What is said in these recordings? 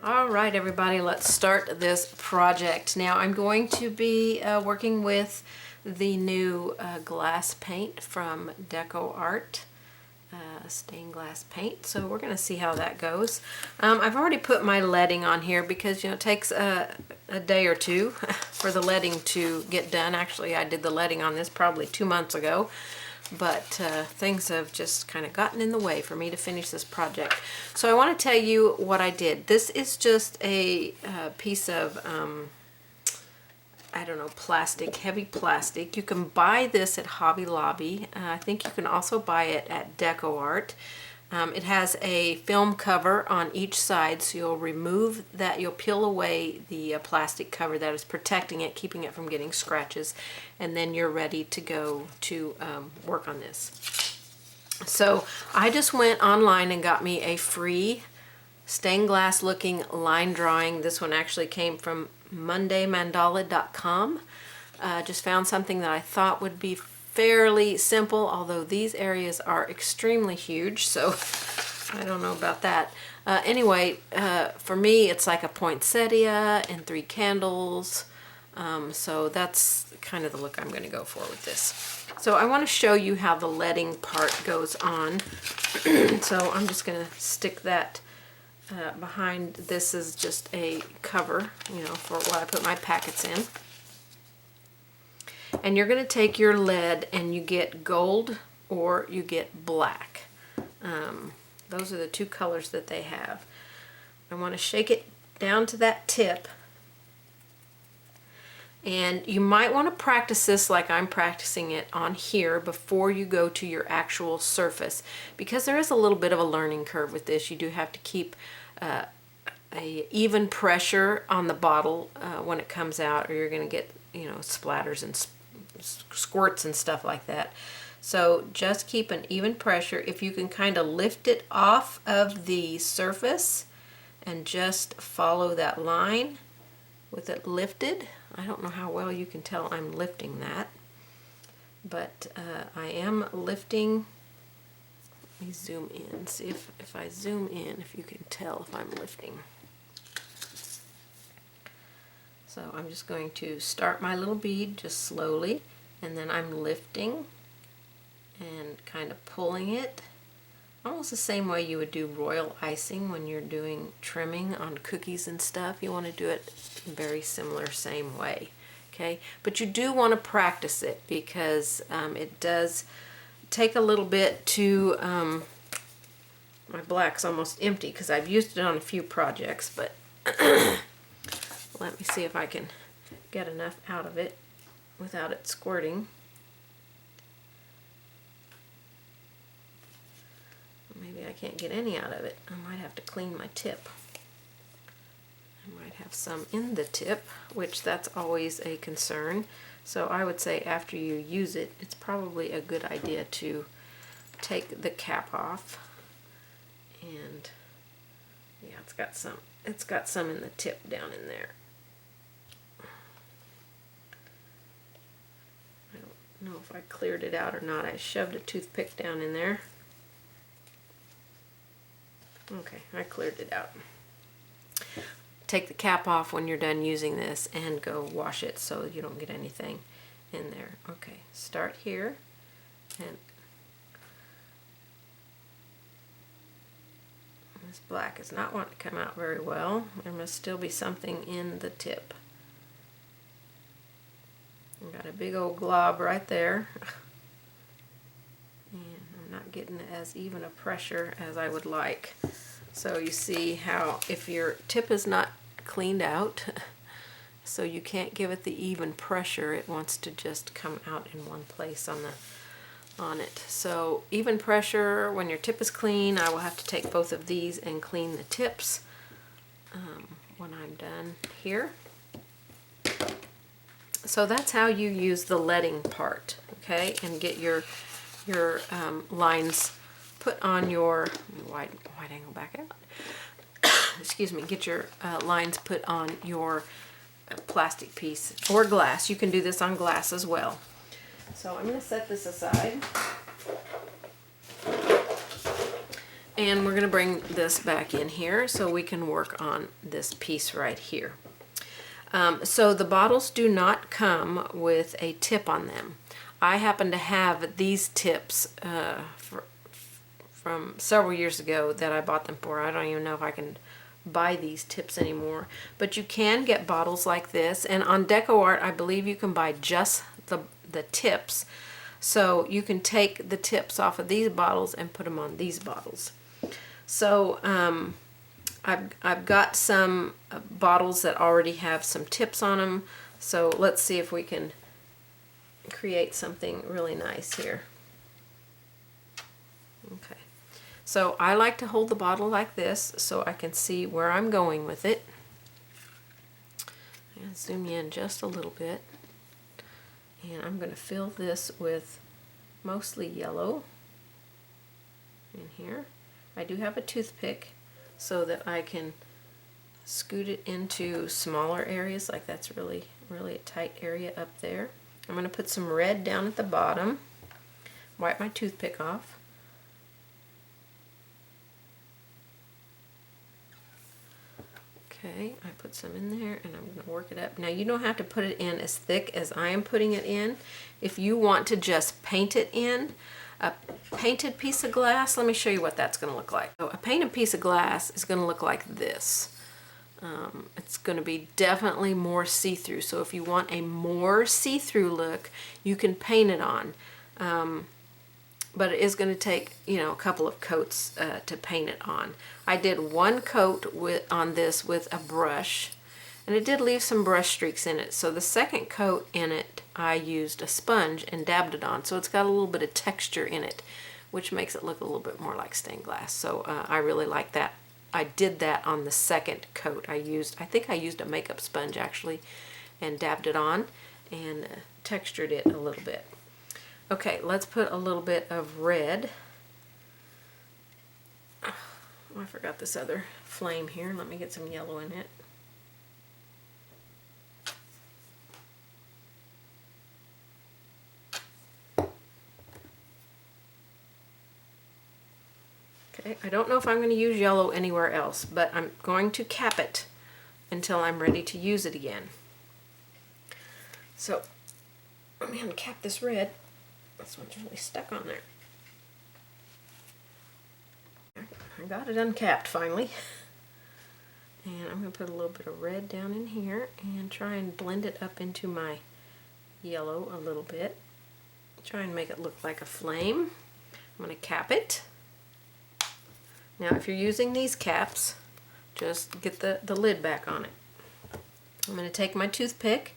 All right, everybody, let's start this project. Now I'm going to be working with the new glass paint from Deco Art, stained glass paint. So we're going to see how that goes. I've already put my leading on here because, you know, it takes a day or two for the leading to get done. Actually, I did the leading on this probably 2 months ago. But things have just kind of gotten in the way for me to finish this project. So I want to tell you what I did. This is just a piece of, I don't know, plastic, heavy plastic. You can buy this at Hobby Lobby. I think you can also buy it at Deco Art. It has a film cover on each side, so you'll remove that, you'll peel away the plastic cover that is protecting it, keeping it from getting scratches, and then you're ready to go to work on this. So I just went online and got me a free stained glass looking line drawing. This one actually came from mondaymandala.com. Just found something that I thought would be fairly simple, although these areas are extremely huge, so I don't know about that. Anyway, for me it's like a poinsettia and 3 candles, so that's kind of the look I'm going to go for with this. So I want to show you how the leading part goes on. So I'm just going to stick that behind. This is just a cover, you know, for what I put my packets in. And you're going to take your lead and you get gold or you get black. Those are the 2 colors that they have. I want to shake it down to that tip. And you might want to practice this like I'm practicing it on here before you go to your actual surface, because there is a little bit of a learning curve with this. You do have to keep a even pressure on the bottle when it comes out, or you're going to get, you know, splatters and squirts and stuff like that. So just keep an even pressure. If you can kind of lift it off of the surface and just follow that line with it lifted. I don't know how well you can tell I'm lifting that, but I am lifting. Let me zoom in, see if I zoom in, if you can tell if I'm lifting. So I'm just going to start my little bead just slowly, and then I'm lifting and kind of pulling it, almost the same way you would do royal icing when you're doing trimming on cookies and stuff. You want to do it very similar, same way. Okay, but you do want to practice it because it does take a little bit to, my black's almost empty because I've used it on a few projects, but let me see if I can get enough out of it without it squirting. Maybe I can't get any out of it. I might have to clean my tip. I might have some in the tip, which that's always a concern. So I would say after you use it, it's probably a good idea to take the cap off. And yeah, it's got some in the tip down in there. I don't know if I cleared it out or not. I shoved a toothpick down in there. Okay, I cleared it out. Take the cap off when you're done using this and go wash it so you don't get anything in there. Okay, start here, and this black is not wanting to come out very well. There must still be something in the tip. I've got a big old glob right there. And I'm not getting as even a pressure as I would like. So you see how if your tip is not cleaned out, so you can't give it the even pressure, it wants to just come out in one place on it. So even pressure when your tip is clean. I will have to take both of these and clean the tips when I'm done here. So that's how you use the leading part, okay, and get your lines put on your wide angle back out. Excuse me. Get your lines put on your plastic piece or glass. You can do this on glass as well. So I'm going to set this aside. And we're going to bring this back in here so we can work on this piece right here. So the bottles do not come with a tip on them. I happen to have these tips from several years ago that I bought them for. I don't even know if I can buy these tips anymore. But you can get bottles like this. And on DecoArt, I believe you can buy just the tips. So you can take the tips off of these bottles and put them on these bottles. So I've got some bottles that already have some tips on them. So let's see if we can create something really nice here. Okay. So I like to hold the bottle like this so I can see where I'm going with it. And zoom in just a little bit. And I'm going to fill this with mostly yellow in here. I do have a toothpick so that I can scoot it into smaller areas, like that's really a tight area up there. I'm going to put some red down at the bottom, wipe my toothpick off. Okay, I put some in there and I'm going to work it up. Now you don't have to put it in as thick as I am putting it in. If you want to just paint it in, a painted piece of glass, let me show you what that's going to look like. So a painted piece of glass is going to look like this. It's going to be definitely more see-through. So if you want a more see-through look, you can paint it on. But it is going to take, you know, a couple of coats to paint it on. I did one coat on this with a brush, and it did leave some brush streaks in it. So the second coat in it, I used a sponge and dabbed it on. So it's got a little bit of texture in it, which makes it look a little bit more like stained glass. So I really like that. I did that on the second coat. I think I used a makeup sponge actually, and dabbed it on and textured it a little bit. Okay, let's put a little bit of red. Oh, I forgot this other flame here. Let me get some yellow in it. Okay, I don't know if I'm going to use yellow anywhere else, but I'm going to cap it until I'm ready to use it again. So I'm going to cap this red. This one's really stuck on there. I got it uncapped finally. And I'm going to put a little bit of red down in here and try and blend it up into my yellow a little bit. Try and make it look like a flame. I'm going to cap it. Now if you're using these caps, just get the lid back on it. I'm going to take my toothpick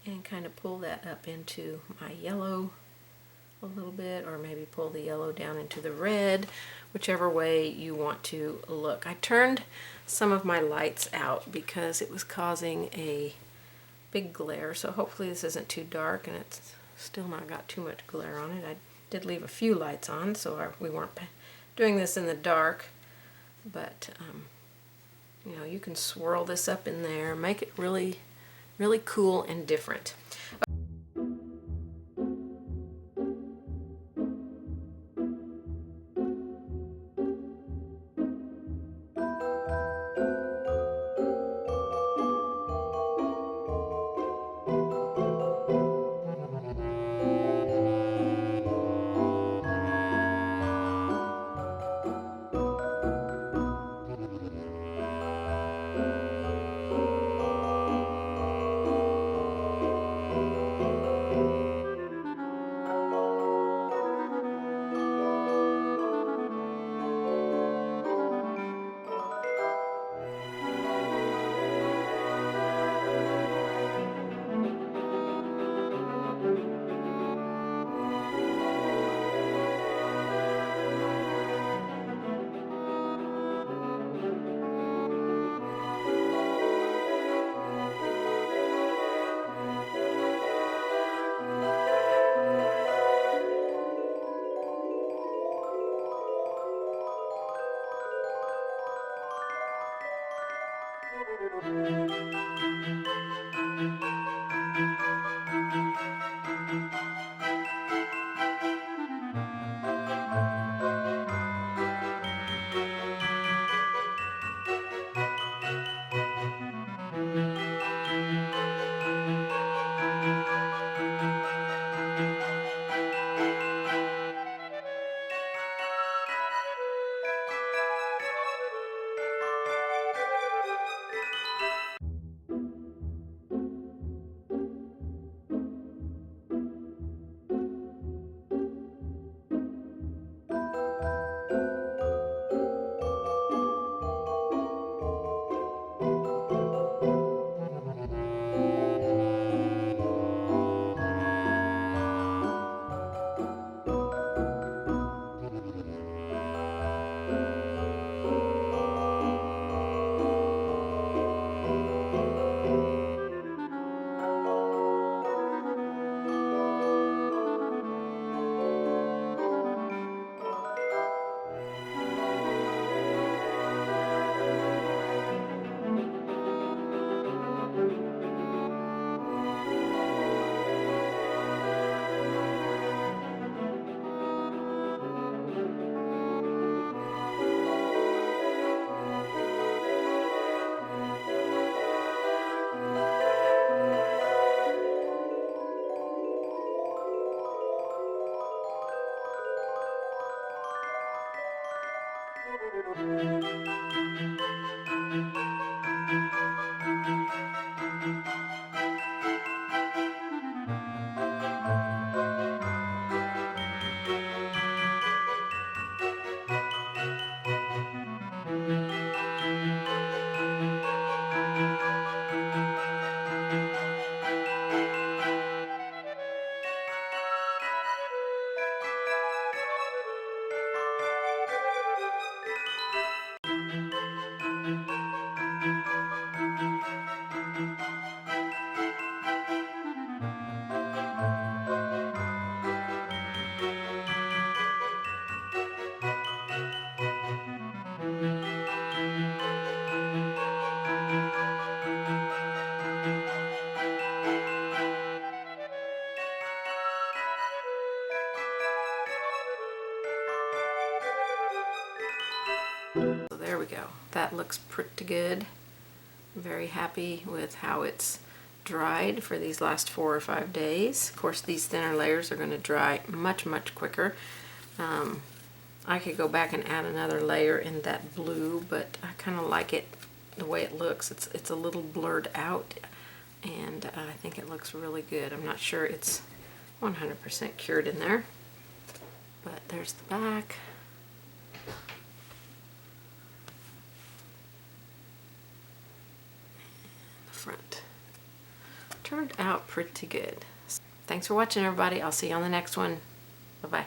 and kind of pull that up into my yellow a little bit, or maybe pull the yellow down into the red, whichever way you want to look. I turned some of my lights out because it was causing a big glare, so hopefully this isn't too dark and it's still not got too much glare on it. I did leave a few lights on, so we weren't doing this in the dark, but you know, you can swirl this up in there, make it really cool and different. go. That looks pretty good. I'm very happy with how it's dried for these last 4 or 5 days. Of course, these thinner layers are going to dry much, much quicker. I could go back and add another layer in that blue, but I kind of like it the way it looks. It's a little blurred out, and I think it looks really good. I'm not sure it's 100% cured in there, but there's the back. The front. Turned out pretty good. Thanks for watching, everybody. I'll see you on the next one. Bye-bye.